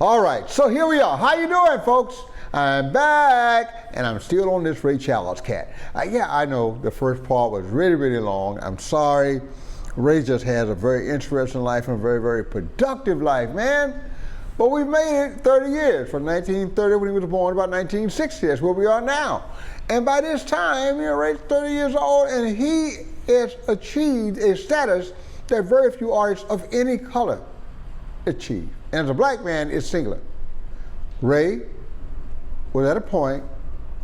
All right, so here we are. How you doing, folks? I'm back, and I'm still on this Ray Charles cat. Yeah, I know the first part was really, really long. I'm sorry. Ray just has a very interesting life and a very, very productive life, man. But we've made it 30 years, from 1930 when he was born, about 1960. That's where we are now. And by this time, Ray's 30 years old, and he has achieved a status that very few artists of any color achieve. And as a black man, it's singular. Ray was at a point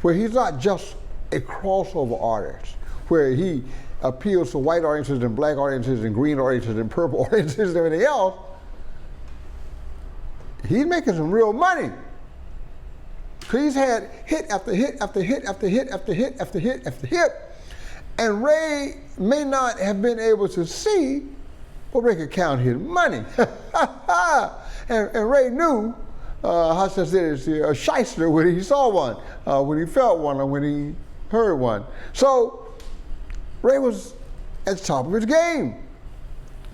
where he's not just a crossover artist, where he appeals to white audiences and black audiences and green audiences and purple audiences and everything else. He's making some real money. He's had hit after hit after hit after hit after hit after hit after hit. And Ray may not have been able to see, but Ray could count his money. and Ray knew how to say this, a shyster when he saw one, when he felt one, or when he heard one. So Ray was at the top of his game.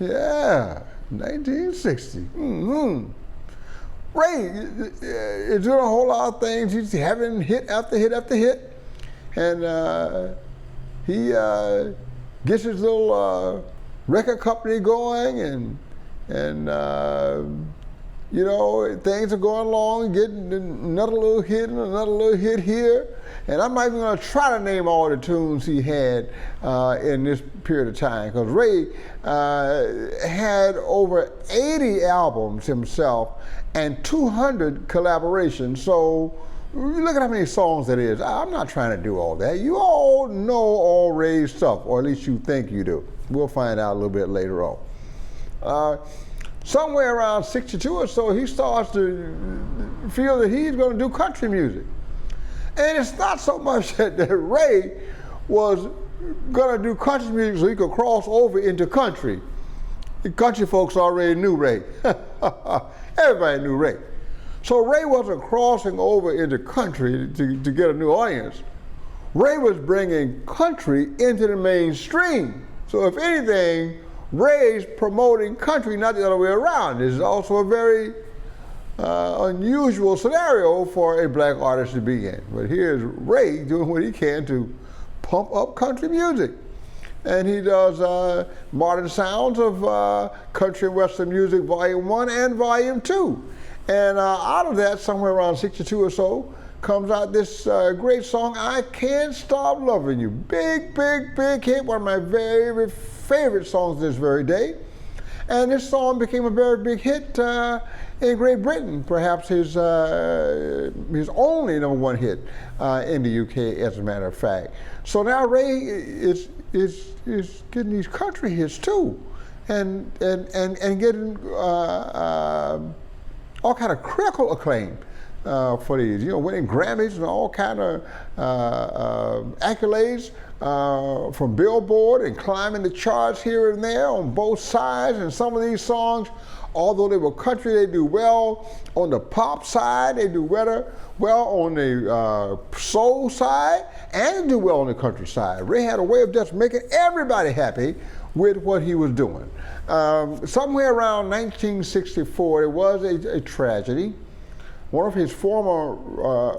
Yeah, 1960. Mm-hmm. Ray is doing a whole lot of things. He's having hit after hit after hit. And he gets his little record company going, and things are going along, getting another little hit and another little hit here. And I'm not even going to try to name all the tunes he had in this period of time, because Ray had over 80 albums himself and 200 collaborations. So look at how many songs that is. I'm not trying to do all that. You all know all Ray's stuff, or at least you think you do. We'll find out a little bit later on. Somewhere around 62 or so, he starts to feel that he's going to do country music. And it's not so much that Ray was going to do country music so he could cross over into country. The country folks already knew Ray. Everybody knew Ray. So Ray wasn't crossing over into country to get a new audience. Ray was bringing country into the mainstream. So if anything, Ray's promoting country, not the other way around. This is also a very unusual scenario for a black artist to be in. But here's Ray doing what he can to pump up country music. And he does Modern Sounds of Country and Western Music, Volume 1 and Volume 2. And out of that, somewhere around 62 or so, comes out this great song, I Can't Stop Loving You. Big, big, big hit, one of my very favorite songs this very day. And this song became a very big hit in Great Britain, perhaps his only #1 hit in the UK, as a matter of fact. So now Ray is getting these country hits too, and getting all kind of critical acclaim for these, winning Grammys and all kind of accolades from Billboard, and climbing the charts here and there on both sides. And some of these songs, although they were country, they do well on the pop side, they do well on the soul side, and they do well on the country side. Ray had a way of just making everybody happy with what he was doing. Somewhere around 1964, there was a tragedy. One of his former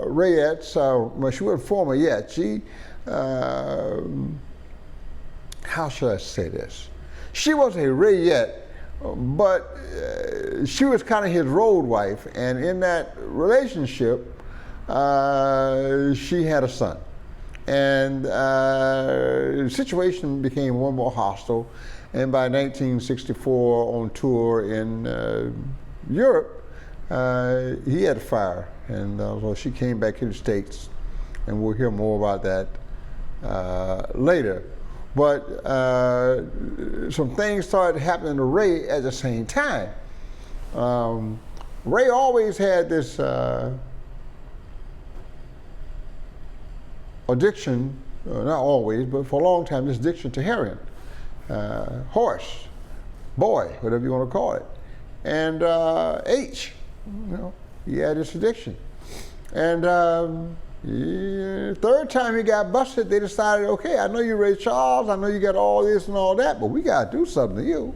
Rayettes, well, she wasn't former yet, she, how should I say this? She was a Rayette, but she was kind of his road wife, and in that relationship, she had a son. And the situation became more and more hostile, and by 1964, on tour in Europe, he had a fire, and so she came back to the States, and we'll hear more about that later. But some things started happening to Ray at the same time. Ray always had this addiction, not always, but for a long time, this addiction to heroin, horse, boy, whatever you want to call it, and H. He had this addiction. And third time he got busted, they decided, okay, I know you're Ray Charles, I know you got all this and all that, but we got to do something to you.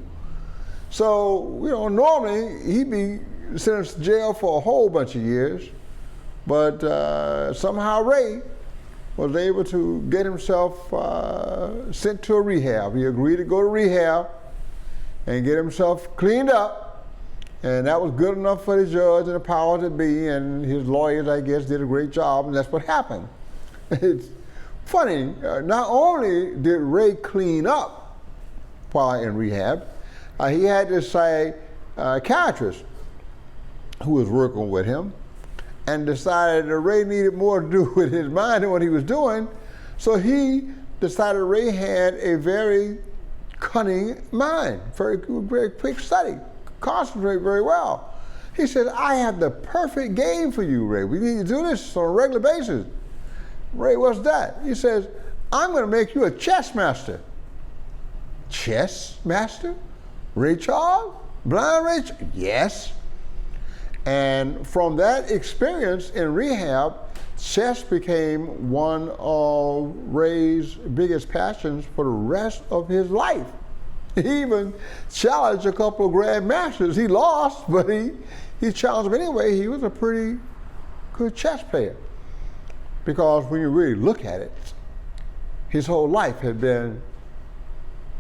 So, normally he'd be sentenced to jail for a whole bunch of years, but somehow Ray was able to get himself sent to a rehab. He agreed to go to rehab and get himself cleaned up, and that was good enough for the judge and the power to be, and his lawyers, I guess, did a great job, and that's what happened. It's funny, not only did Ray clean up while in rehab, he had this psychiatrist who was working with him, and decided that Ray needed more to do with his mind than what he was doing, so he decided Ray had a very cunning mind, very quick study, concentrate very well. He said, I have the perfect game for you, Ray. We need to do this on a regular basis. Ray, what's that? He says, I'm going to make you a chess master. Chess master? Ray Charles? Blind Ray Charles? Yes. And from that experience in rehab, chess became one of Ray's biggest passions for the rest of his life. He even challenged a couple of grandmasters. He lost, but he challenged them anyway. He was a pretty good chess player. Because when you really look at it, his whole life had been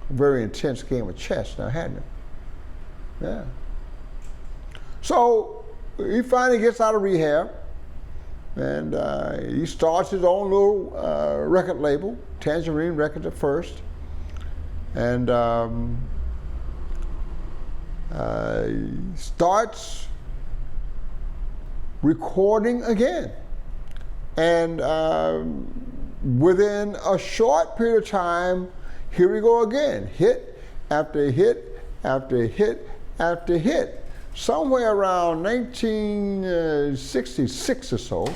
a very intense game of chess now, hadn't it? Yeah. So he finally gets out of rehab, and he starts his own little record label, Tangerine Records at first, and he starts recording again. And within a short period of time, here we go again, hit after hit after hit after hit. Somewhere around 1966 or so,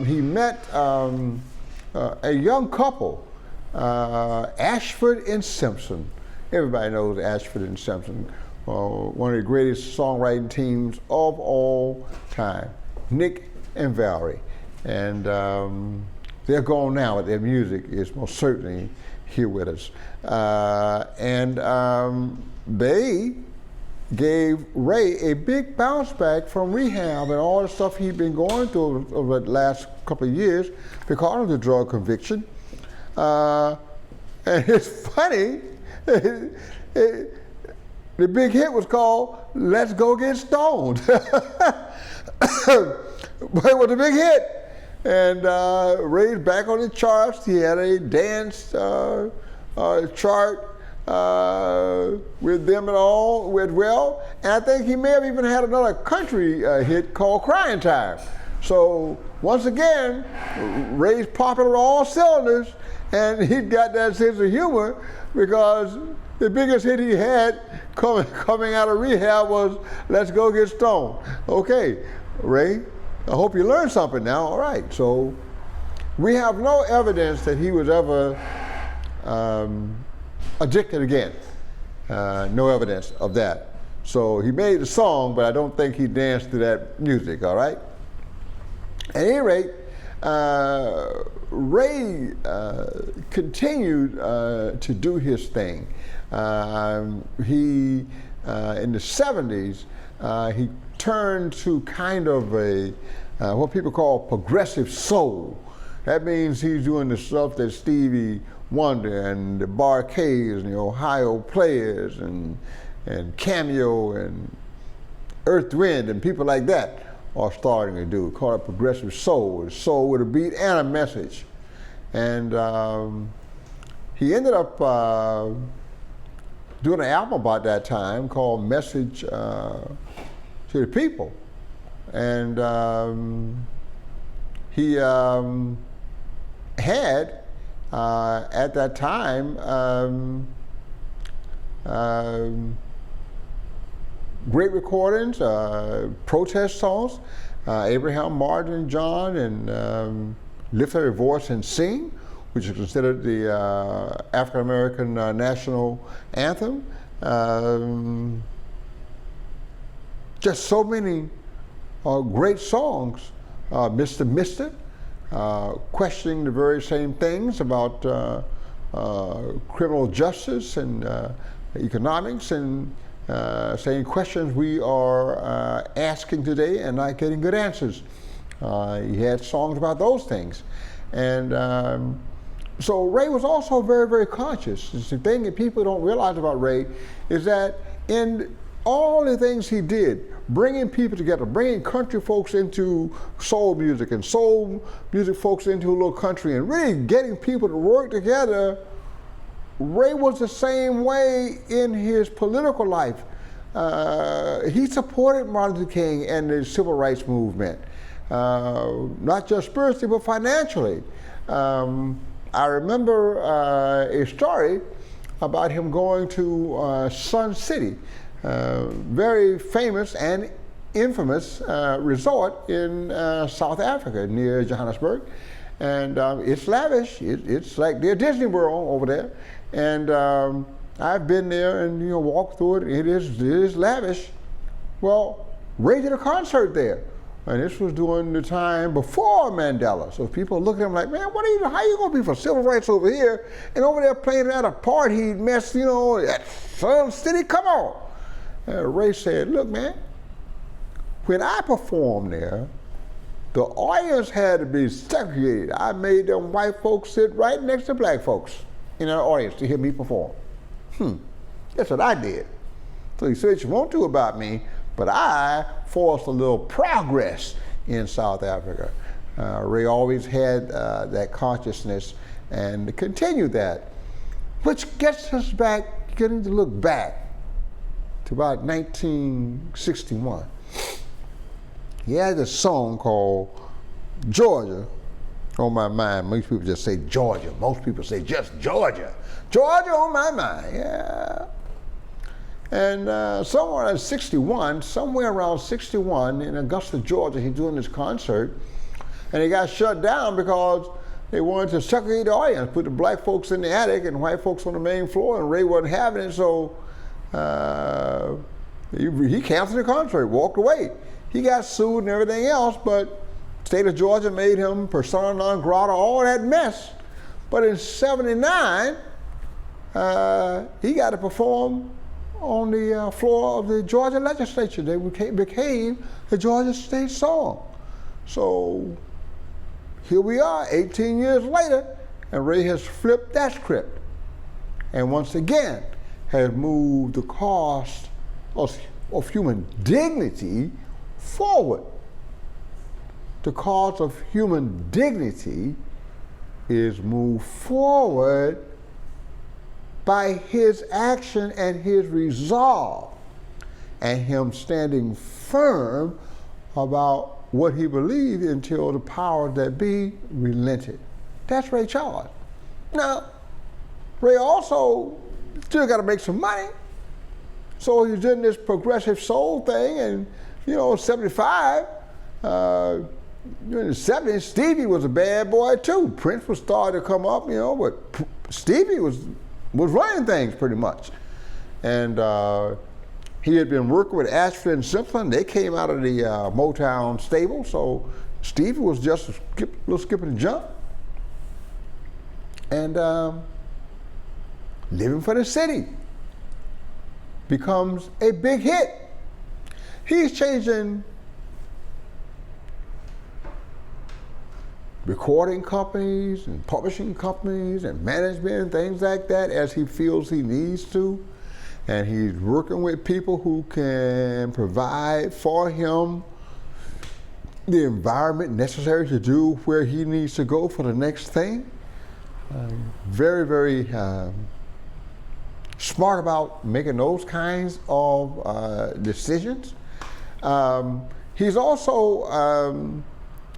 he met a young couple, Ashford and Simpson. Everybody knows Ashford and Simpson, one of the greatest songwriting teams of all time, Nick and Valerie. And they're gone now, but their music is most certainly here with us. They gave Ray a big bounce back from rehab and all the stuff he'd been going through over the last couple of years because of the drug conviction. And it's funny, the big hit was called Let's Go Get Stoned. But it was a big hit. And Ray's back on the charts. He had a dance chart with them and all, went well. And I think he may have even had another country hit called Crying Time. So once again, Ray's popping on all cylinders, and he got that sense of humor because the biggest hit he had coming out of rehab was Let's Go Get Stoned. Okay, Ray, I hope you learned something now. All right, so we have no evidence that he was ever addicted again. No evidence of that. So he made the song, but I don't think he danced to that music, all right? At any rate, Ray continued to do his thing. He, in the 70s, he turned to kind of a, what people call progressive soul. That means he's doing the stuff that Stevie Wonder and the Barcades and the Ohio Players and Cameo and Earth Wind and people like that are starting to do, called it progressive soul. It's soul with a beat and a message. And he ended up doing an album about that time called Message to the People. And he had, at that time, great recordings, protest songs, Abraham Martin John and Lift Every Voice and Sing, which is considered the African American national anthem. Just so many great songs. Mr. Mister, questioning the very same things about criminal justice and economics and same questions we are asking today and not getting good answers. He had songs about those things. And so Ray was also very, very conscious. The thing that people don't realize about Ray is that in all the things he did, bringing people together, bringing country folks into soul music and soul music folks into a little country and really getting people to work together, Ray was the same way in his political life. He supported Martin Luther King and the civil rights movement, not just spiritually, but financially. I remember a story about him going to Sun City, very famous and infamous resort in South Africa near Johannesburg. And it's lavish. It's like their Disney World over there. And I've been there and walked through it. It is lavish. Well, Ray did a concert there. And this was during the time before Mandela. So people look at him like, man, how you gonna be for civil rights over here and over there playing at a apartheid mess, at Sun City, come on. And Ray said, look, man, when I performed there, the audience had to be segregated. I made them white folks sit right next to black folks in our audience to hear me perform. That's what I did. So you say what you want to about me, but I forced a little progress in South Africa. Ray always had that consciousness and continued that, which gets us back, getting to look back to about 1961. He had a song called Georgia on my mind. Most people just say Georgia. Most people say just Georgia. Georgia on my mind, yeah. And somewhere around 61 in Augusta, Georgia, he's doing this concert, and he got shut down because they wanted to segregate the audience, put the black folks in the attic and white folks on the main floor, and Ray wasn't having it, so he canceled the concert, walked away. He got sued and everything else, but the state of Georgia made him persona non grata, all that mess. But in '79, he got to perform on the floor of the Georgia legislature. They became the Georgia state song. So here we are 18 years later, and Ray has flipped that script and once again has moved the cause of human dignity forward. The cause of human dignity is moved forward by his action and his resolve, and him standing firm about what he believed until the powers that be relented. That's Ray Charles. Now, Ray also still got to make some money, so he's doing this progressive soul thing, and 75, in the 70s, Stevie was a bad boy too. Prince was starting to come up, but Stevie was running things pretty much. And he had been working with Ashford and Simpson. They came out of the Motown stable, so Stevie was just a little skip and jump. And Living for the City becomes a big hit. He's changing recording companies and publishing companies and management and things like that as he feels he needs to. And he's working with people who can provide for him the environment necessary to do where he needs to go for the next thing. Very, very smart about making those kinds of decisions. He's also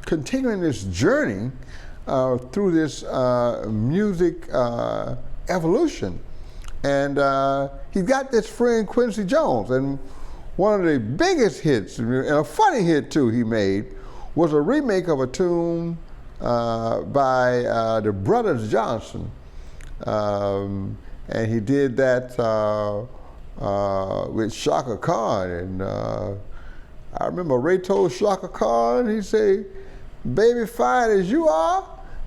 continuing this journey through this music evolution. And he's got this friend Quincy Jones, and one of the biggest hits, and a funny hit too he made, was a remake of a tune by the Brothers Johnson. And he did that with Shaka Khan. And I remember Ray told Shaka Khan, he said, baby, fine as you are,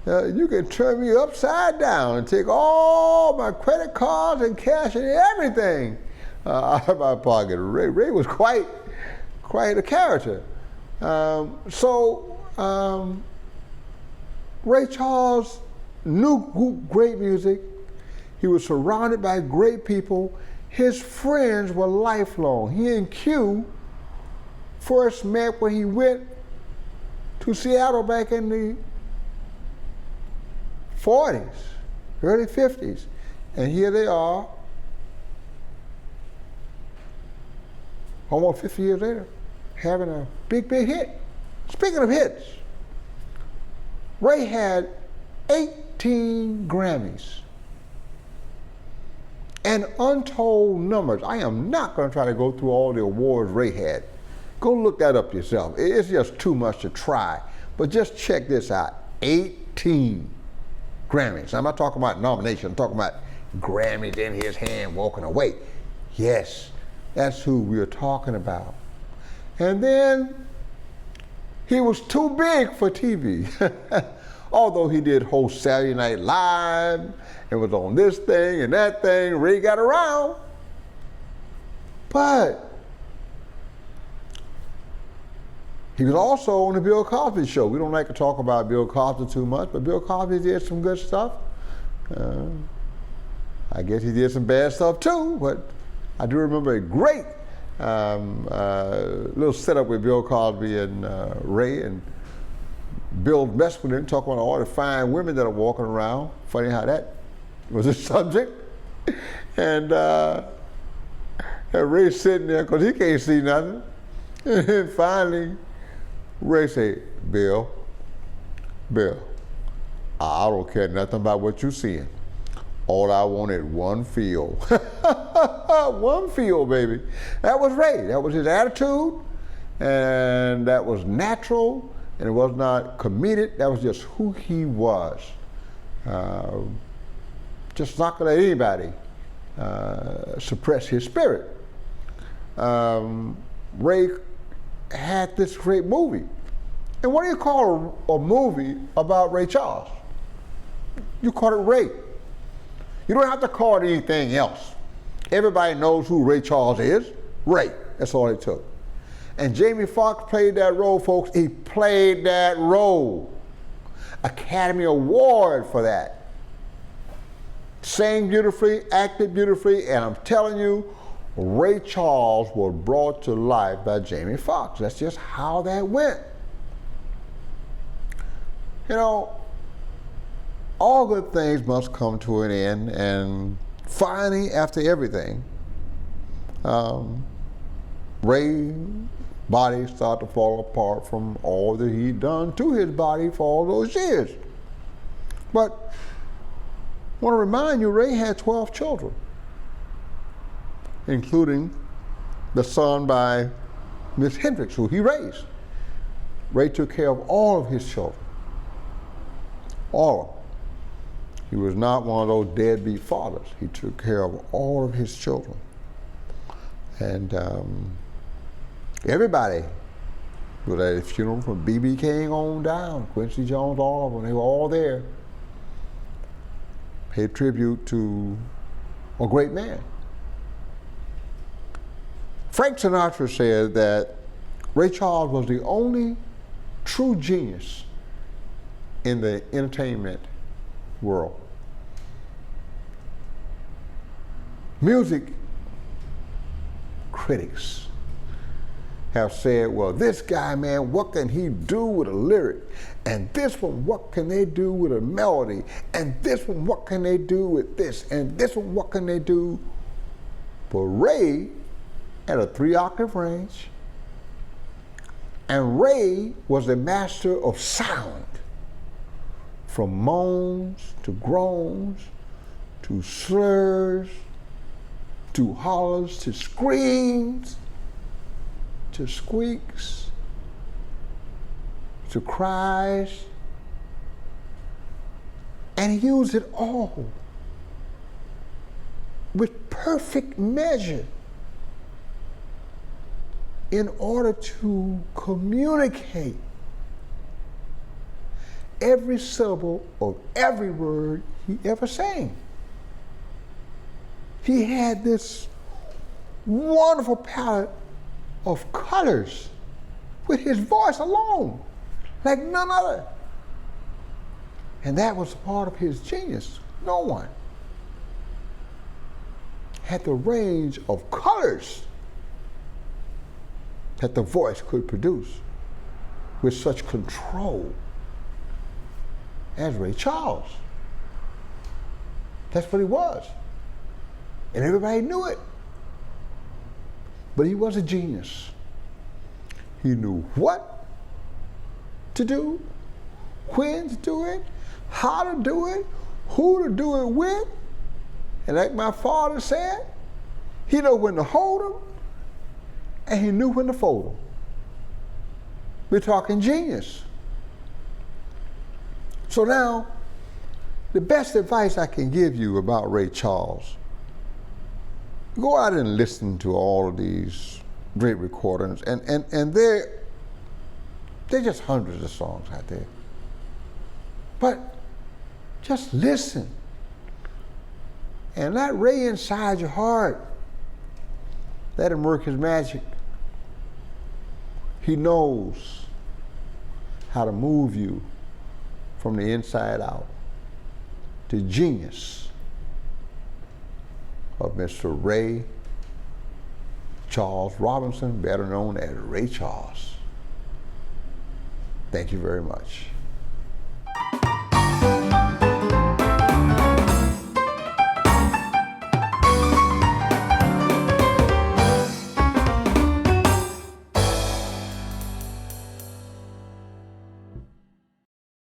you can turn me upside down and take all my credit cards and cash and everything. out of my pocket. Ray was quite a character. Ray Charles knew great music. He was surrounded by great people. His friends were lifelong. He and Q first met when he went to Seattle back in the 40s, early 50s. And here they are, almost 50 years later, having a big hit. Speaking of hits, Ray had 18 Grammys and untold numbers. I am not going to try to go through all the awards Ray had. Go look that up yourself. It's just too much to try. But just check this out, 18 Grammys. I'm not talking about nominations, I'm talking about Grammys in his hand walking away. Yes, that's who we're talking about. And then he was too big for TV. Although he did host Saturday Night Live and was on this thing and that thing, Ray got around. But he was also on the Bill Cosby Show. We don't like to talk about Bill Cosby too much, but Bill Cosby did some good stuff. I guess he did some bad stuff too, but I do remember a great little setup with Bill Cosby and Ray, and Bill messed with him, talking about all the fine women that are walking around. Funny how that was a subject. And Ray's sitting there because he can't see nothing. And finally, Ray said, Bill, I don't care nothing about what you're seeing. All I wanted, one feel. One feel, baby. That was Ray. That was his attitude, and that was natural, and it was not comedic. That was just who he was. Just not gonna let anybody suppress his spirit. Ray had this great movie. And what do you call a movie about Ray Charles? You call it Ray. You don't have to call it anything else. Everybody knows who Ray Charles is. Ray. That's all it took. And Jamie Foxx played that role, folks. He played that role. Academy Award for that. Sang beautifully, acted beautifully, and I'm telling you, Ray Charles was brought to life by Jamie Foxx. That's just how that went. You know, all good things must come to an end, and finally, after everything, Ray's body started to fall apart from all that he'd done to his body for all those years. But I want to remind you, Ray had 12 children, including the son by Miss Hendricks, who he raised. Ray took care of all of his children. All of them. He was not one of those deadbeat fathers. He took care of all of his children. And everybody was at his funeral, from B.B. King on down, Quincy Jones, all of them. They were all there. Paid tribute to a great man. Frank Sinatra said that Ray Charles was the only true genius in the entertainment world. Music critics have said, well, this guy, man, what can he do with a lyric? And this one, what can they do with a melody? And this one, what can they do with this? And this one, what can they do? But Ray had a 3-octave range, and Ray was the master of sound. From moans to groans, to slurs, to hollers, to screams, to squeaks, to cries, and he used it all with perfect measure in order to communicate every syllable of every word he ever sang. He had this wonderful palette of colors with his voice alone, like none other. And that was part of his genius. No one had the range of colors that the voice could produce with such control as Ray Charles. That's what he was. And everybody knew it. But he was a genius. He knew what to do, when to do it, how to do it, who to do it with. And like my father said, he knew when to hold them and he knew when to fold them. We're talking genius. So now, the best advice I can give you about Ray Charles, go out and listen to all of these great recordings, and they're just hundreds of songs out there. But just listen and let Ray inside your heart. Let him work his magic. He knows how to move you from the inside out. The genius of Mr. Ray Charles Robinson, better known as Ray Charles. Thank you very much.